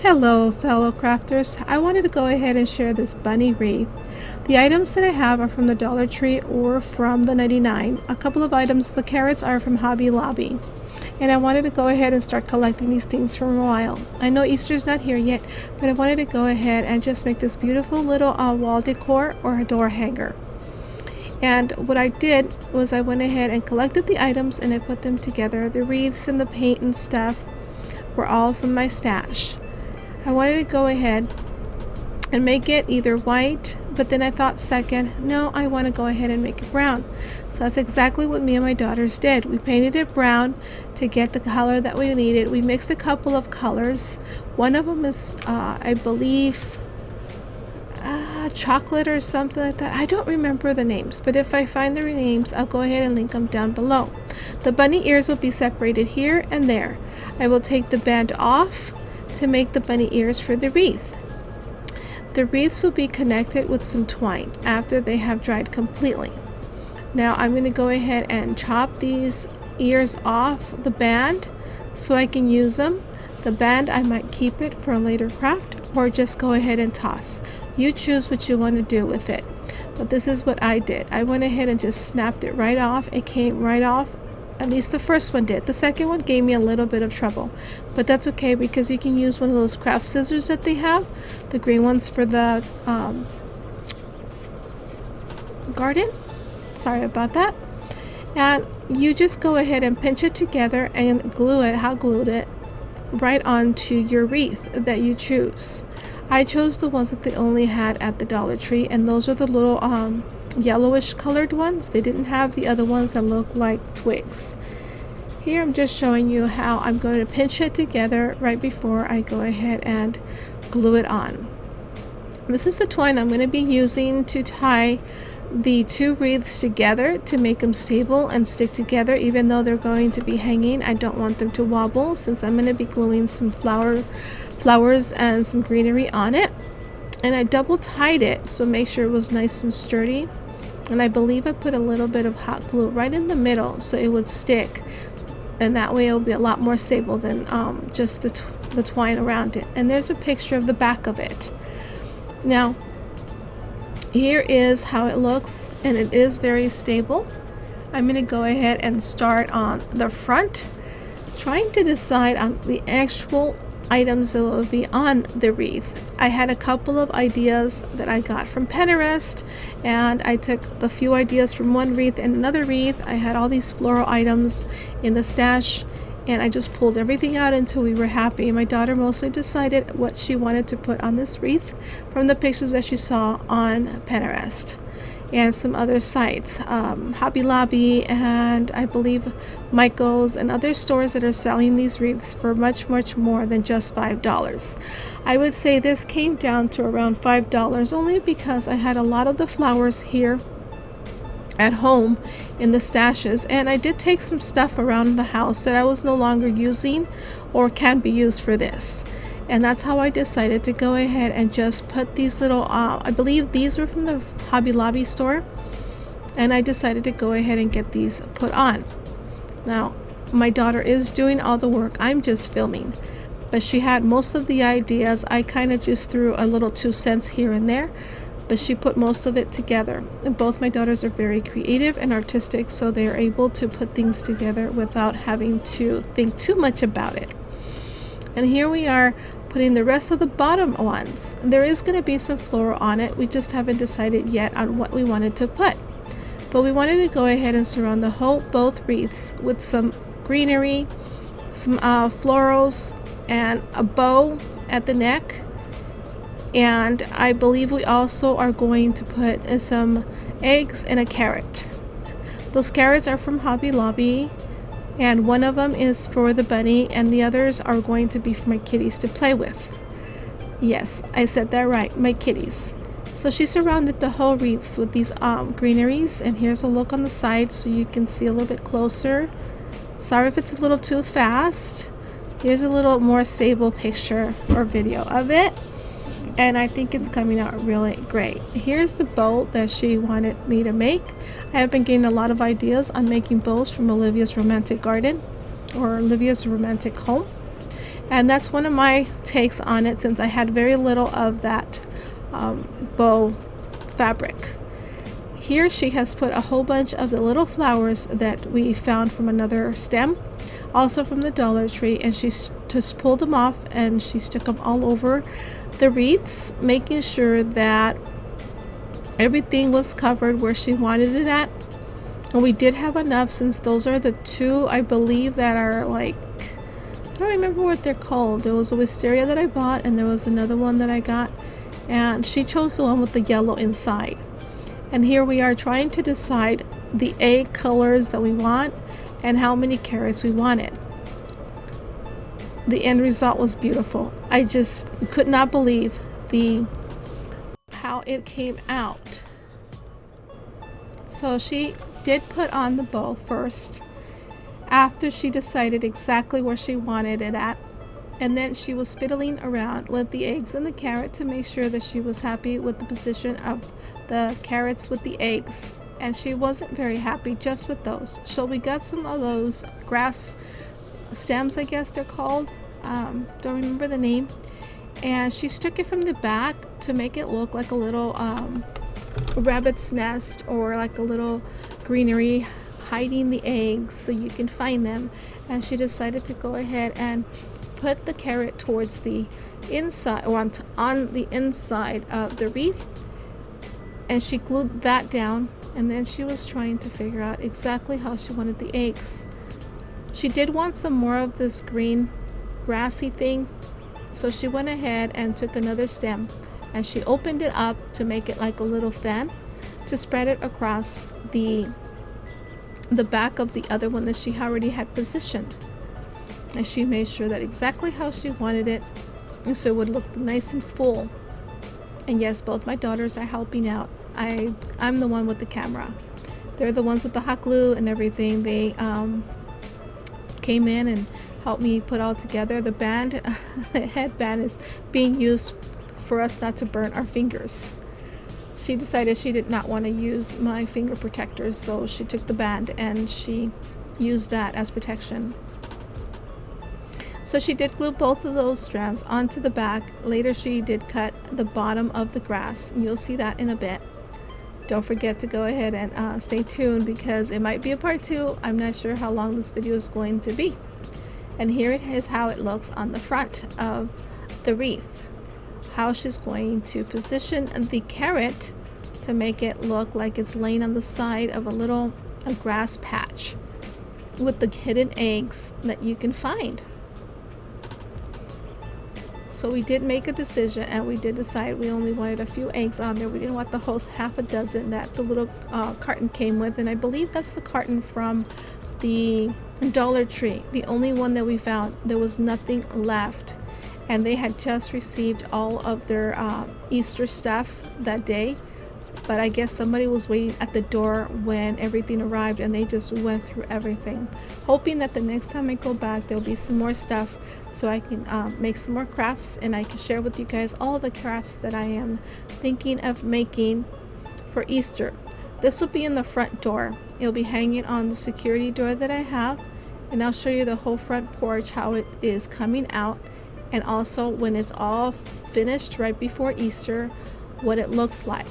Hello fellow crafters, I wanted to go ahead and share this bunny wreath. The items that I have are from the Dollar Tree or from the 99. A couple of items, the carrots, are from Hobby Lobby. And I wanted to go ahead and start collecting these things for a while. I know Easter's not here yet, but I wanted to go ahead and just make this beautiful little wall decor or a door hanger. And what I did was I went ahead and collected the items and I put them together. The wreaths and the paint and stuff were all from my stash. I wanted to go ahead and make it either white, but then I thought second, no, I want to go ahead and make it brown. So that's exactly what me and my daughters did. We painted it brown to get the color that we needed. We mixed a couple of colors. One of them is, I believe, chocolate or something like that. I don't remember the names, but if I find the names, I'll go ahead and link them down below. The bunny ears will be separated here and there. I will take the band off to make the bunny ears for the wreath. The wreaths will be connected with some twine after they have dried completely. Now I'm going to go ahead and chop these ears off the band so I can use them. The band, I might keep it for a later craft or just go ahead and toss. You choose what you want to do with it. But this is what I did. I went ahead and just snapped it right off. It came right off. At least the first one did. The second one gave me a little bit of trouble, but that's okay because you can use one of those craft scissors that they have, the green ones for the garden. Sorry about that. And you just go ahead and pinch it together and glue it, glued it right onto your wreath that you choose. I chose the ones that they only had at the Dollar Tree, and those are the little yellowish colored ones. They didn't have the other ones that look like twigs. Here I'm just showing you how I'm going to pinch it together right before I go ahead and glue it on. This is the twine I'm going to be using to tie the two wreaths together to make them stable and stick together. Even though they're going to be hanging, I don't want them to wobble since I'm going to be gluing some flowers and some greenery on it. And I double tied it so make sure it was nice and sturdy. And I believe I put a little bit of hot glue right in the middle so it would stick, and that way it will be a lot more stable than just the twine around it. And there's a picture of the back of it. Now here is how it looks, and it is very stable. I'm going to go ahead and start on the front, trying to decide on the actual items that will be on the wreath. I had a couple of ideas that I got from Pinterest, and I took the few ideas from one wreath and another wreath. I had all these floral items in the stash, and I just pulled everything out until we were happy. My daughter mostly decided what she wanted to put on this wreath from the pictures that she saw on Pinterest and some other sites, Hobby Lobby, and I believe Michael's and other stores that are selling these wreaths for much more than just $5. I would say this came down to around $5 only because I had a lot of the flowers here at home in the stashes, and I did take some stuff around the house that I was no longer using or can be used for this. And that's how I decided to go ahead and just put these little, I believe these were from the Hobby Lobby store, and I decided to go ahead and get these put on. Now, my daughter is doing all the work. I'm just filming, but she had most of the ideas. I kind of just threw a little 2 cents here and there, but she put most of it together. And both my daughters are very creative and artistic, so they are able to put things together without having to think too much about it. And here we are putting the rest of the bottom ones. There is going to be some floral on it. We just haven't decided yet on what we wanted to put. But we wanted to go ahead and surround both wreaths with some greenery, some florals, and a bow at the neck. And I believe we also are going to put some eggs and a carrot. Those carrots are from Hobby Lobby, and one of them is for the bunny, and the others are going to be for my kitties to play with. Yes, I said that right, my kitties. So she surrounded the whole wreaths with these greeneries, and here's a look on the side so you can see a little bit closer. Sorry if it's a little too fast. Here's a little more stable picture or video of it, and I think it's coming out really great. Here's the bow that she wanted me to make. I have been getting a lot of ideas on making bows from Olivia's Romantic Garden or Olivia's Romantic Home, And that's one of my takes on it, since I had very little of that bow fabric. Here she has put a whole bunch of the little flowers that we found from another stem, also from the Dollar Tree, and she just pulled them off and she stuck them all over the wreaths, making sure that everything was covered where she wanted it at. And we did have enough, since those are the two, I believe, that are like, I don't remember what they're called. There was a wisteria that I bought, and there was another one that I got, and she chose the one with the yellow inside. And here we are trying to decide the egg colors that we want and how many carats we wanted. The end result was beautiful. I just could not believe how it came out. So she did put on the bow first, after she decided exactly where she wanted it at, and then she was fiddling around with the eggs and the carrot to make sure that she was happy with the position of the carrots with the eggs, and she wasn't very happy just with those. So we got some of those grass stems, I guess they're called, don't remember the name, and she stuck it from the back to make it look like a little rabbit's nest, or like a little greenery hiding the eggs so you can find them. And she decided to go ahead and put the carrot towards the inside, or on the inside of the wreath, and she glued that down. And then she was trying to figure out exactly how she wanted the eggs. She did want some more of this green grassy thing, so she went ahead and took another stem and she opened it up to make it like a little fan to spread it across the back of the other one that she already had positioned. And she made sure that exactly how she wanted it, and so it would look nice and full. And yes, both my daughters are helping out. I'm the one with the camera. They're the ones with the hot glue and everything. They came in and helped me put all together. The band, the headband, is being used for us not to burn our fingers. She decided she did not want to use my finger protectors, so she took the band and she used that as protection. So she did glue both of those strands onto the back. Later she did cut the bottom of the grass. You'll see that in a bit. Don't forget to go ahead and stay tuned, because it might be a part 2. I'm not sure how long this video is going to be. And here it is how it looks on the front of the wreath. How she's going to position the carrot to make it look like it's laying on the side of a grass patch with the hidden eggs that you can find. So we did make a decision, and we did decide we only wanted a few eggs on there. We didn't want the whole half a dozen that the little carton came with, and I believe that's the carton from the Dollar Tree, the only one that we found. There was nothing left, and they had just received all of their Easter stuff that day. But I guess somebody was waiting at the door when everything arrived, and they just went through everything, hoping that the next time I go back there'll be some more stuff so I can make some more crafts, and I can share with you guys all the crafts that I am thinking of making for Easter. This will be in the front door. It'll be hanging on the security door that I have, and I'll show you the whole front porch, how it is coming out, and also when it's all finished right before Easter, what it looks like.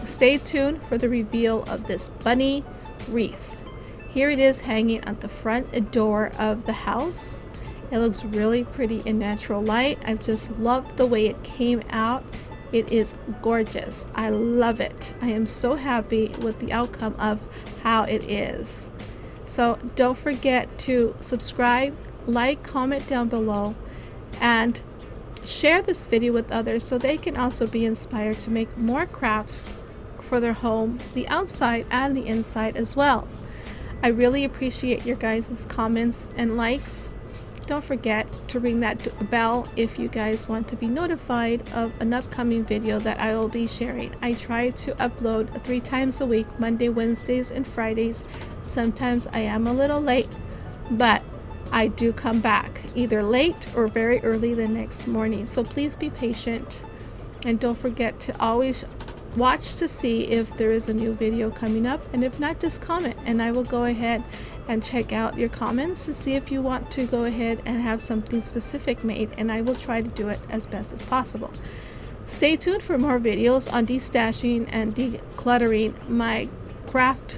Stay tuned for the reveal of this bunny wreath. Here it is hanging at the front door of the house. It looks really pretty in natural light. I just love the way it came out. It is gorgeous. I love it. I am so happy with the outcome of how it is. So don't forget to subscribe, like, comment down below, and share this video with others so they can also be inspired to make more crafts for their home, the outside and the inside as well. I really appreciate your guys' comments and likes. Don't forget to ring that bell if you guys want to be notified of an upcoming video that I will be sharing. I try to upload 3 times a week, Monday, Wednesdays, and Fridays. Sometimes I am a little late, but I do come back either late or very early the next morning. So please be patient, and don't forget to always watch to see if there is a new video coming up, and if not, just comment and I will go ahead and check out your comments to see if you want to go ahead and have something specific made, and I will try to do it as best as possible. Stay tuned for more videos on destashing and decluttering my craft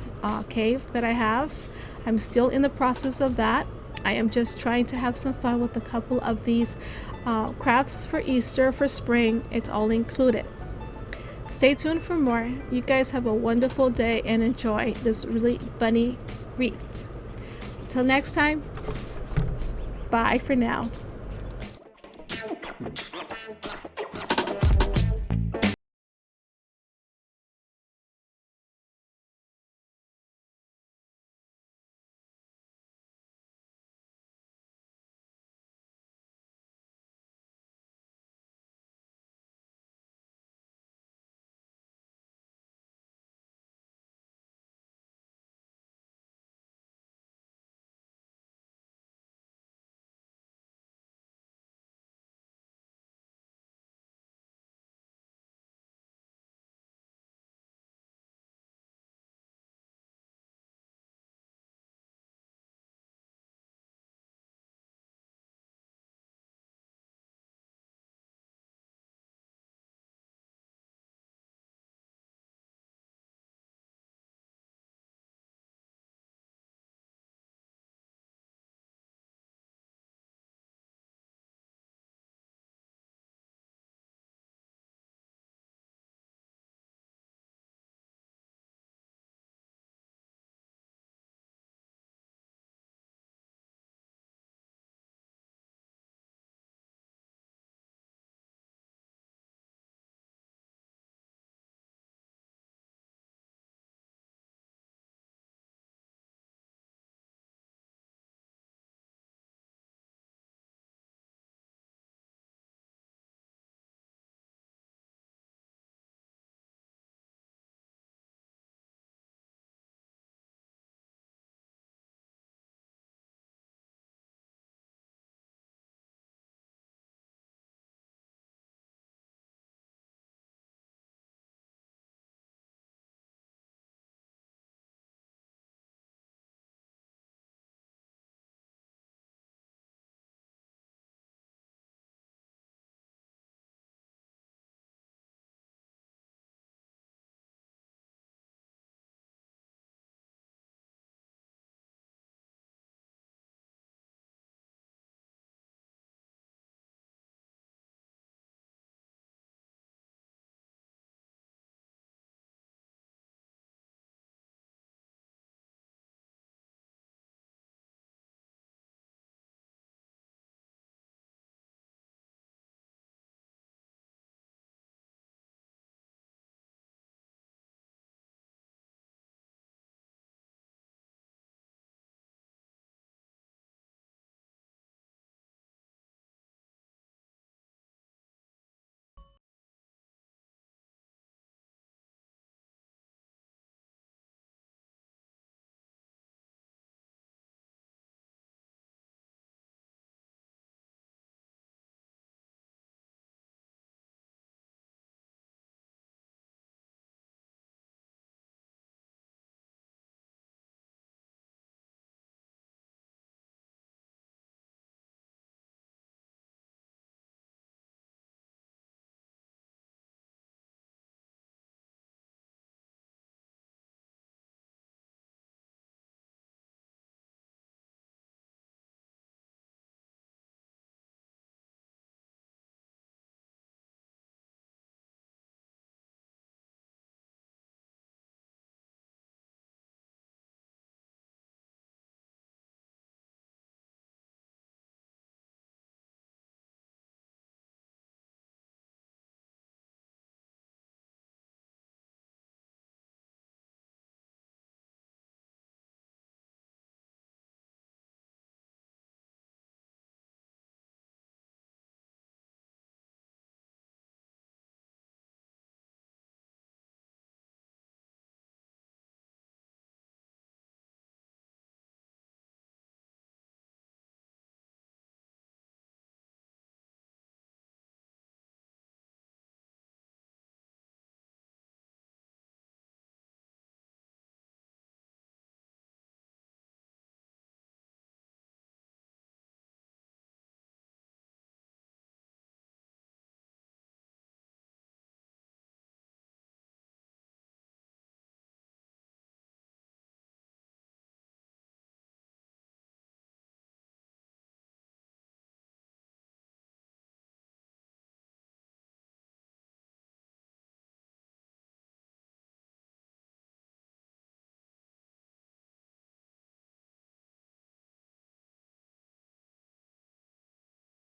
cave that I have. I'm still in the process of that. I am just trying to have some fun with a couple of these crafts for Easter, for spring. It's all included. Stay tuned for more. You guys have a wonderful day and enjoy this really bunny wreath. Until next time, bye for now.